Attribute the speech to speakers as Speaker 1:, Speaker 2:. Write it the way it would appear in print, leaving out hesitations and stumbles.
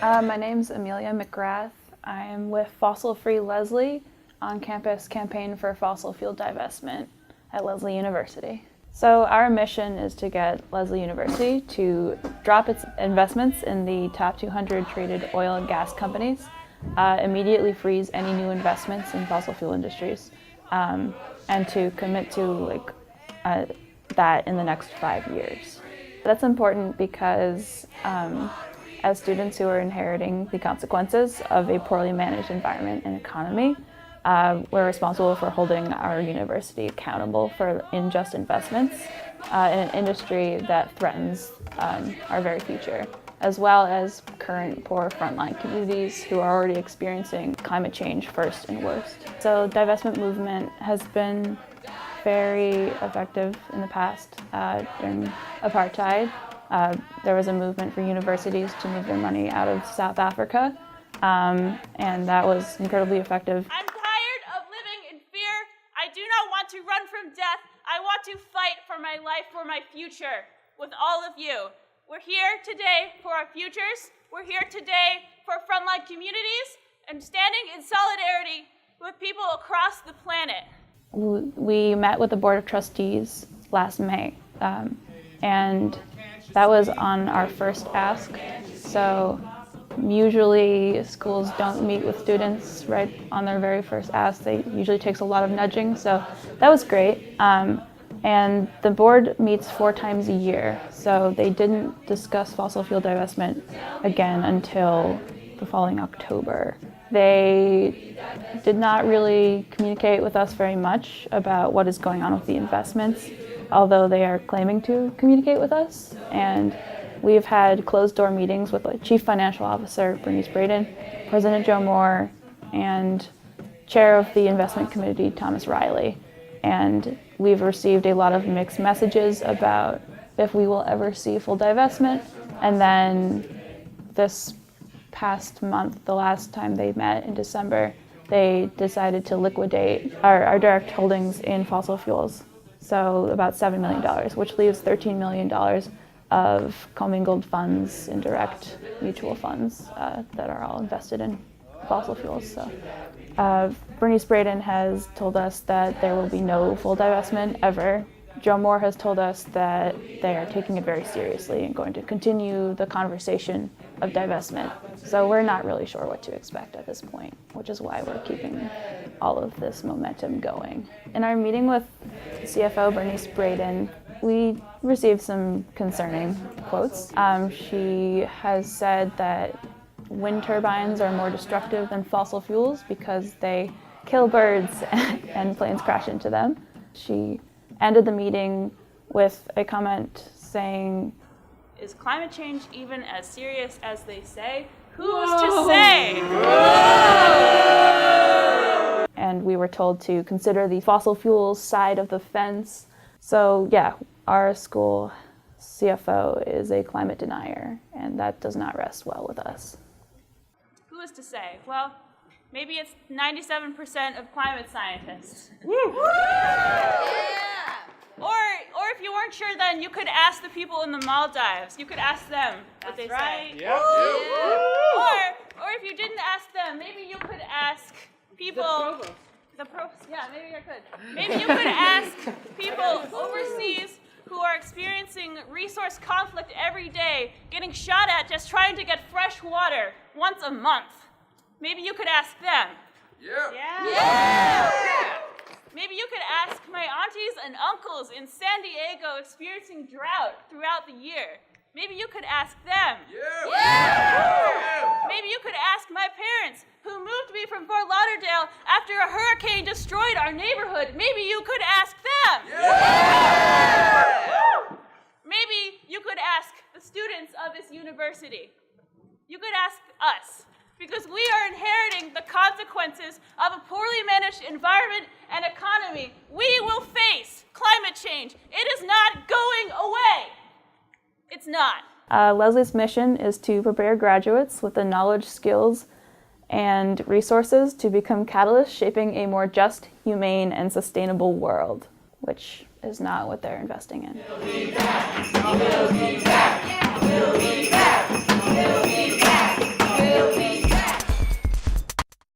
Speaker 1: My name's Emilia McGrath. I am with Fossil-Free Lesley on-campus campaign for fossil fuel divestment at Lesley University. So our mission is to get Lesley University to drop its investments in the top 200 traded oil and gas companies, immediately freeze any new investments in fossil fuel industries, and to commit to that in the next 5 years. That's important because as students who are inheriting the consequences of a poorly managed environment and economy, we're responsible for holding our university accountable for unjust investments in an industry that threatens our very future, as well as current poor frontline communities who are already experiencing climate change first and worst. So the divestment movement has been very effective in the past. During apartheid, there was a movement for universities to move their money out of South Africa, and that was incredibly effective.
Speaker 2: I'm tired of living in fear. I do not want to run from death. I want to fight for my life, for my future, with all of you. We're here today for our futures. We're here today for frontline communities and standing in solidarity with people across the planet.
Speaker 1: We met with the Board of Trustees last May, and that was on our first ask. So usually schools don't meet with students right on their very first ask. It usually takes a lot of nudging, so that was great. And the board meets 4 times a year, so they didn't discuss fossil fuel divestment again until the following October. They did not really communicate with us very much about what is going on with the investments, although they are claiming to communicate with us. And we've had closed-door meetings with Chief Financial Officer Bernice Braden, President Joe Moore, and Chair of the Investment Committee Thomas Riley. And we've received a lot of mixed messages about if we will ever see full divestment. And then this past month, the last time they met in December, they decided to liquidate our direct holdings in fossil fuels. So about $7 million, which leaves $13 million of commingled funds, indirect mutual funds that are all invested in fossil fuels. So Bernice Braden has told us that there will be no full divestment ever. Joe Moore has told us that they are taking it very seriously and going to continue the conversation of divestment. So we're not really sure what to expect at this point, which is why we're keeping all of this momentum going. In our meeting with CFO Bernice Braden, we received some concerning quotes. She has said that wind turbines are more destructive than fossil fuels because they kill birds and planes crash into them. She ended the meeting with a comment saying,
Speaker 2: "Is climate change even as serious as they say? Who's to say?"
Speaker 1: And we were told to consider the fossil fuels side of the fence. So yeah, our school CFO is a climate denier, and that does not rest well with us.
Speaker 2: Who is to say? Well, maybe it's 97% of climate scientists. Or if you weren't sure, then you could ask the people in the Maldives. You could ask them what they say.
Speaker 3: Yep.
Speaker 2: Or if you didn't ask them, maybe you could ask people. Maybe I could. Maybe you could ask people overseas who are experiencing resource conflict every day, getting shot at just trying to get fresh water once a month. Maybe you could ask them. Yeah. Maybe you could ask my aunties and uncles in San Diego experiencing drought throughout the year. Maybe you could ask them. Maybe you could ask my parents who moved me from Fort Lauderdale after a hurricane destroyed our neighborhood. Maybe you could ask them. Maybe you could ask the students of this university. You could ask us, because we are inheriting the consequences of a poorly managed environment and economy. We will face climate change. It is not going away. It's not.
Speaker 1: Lesley's mission is to prepare graduates with the knowledge, skills, and resources to become catalysts shaping a more just, humane, and sustainable world, which is not what they're investing in. We'll be back. We'll be back. We'll be back.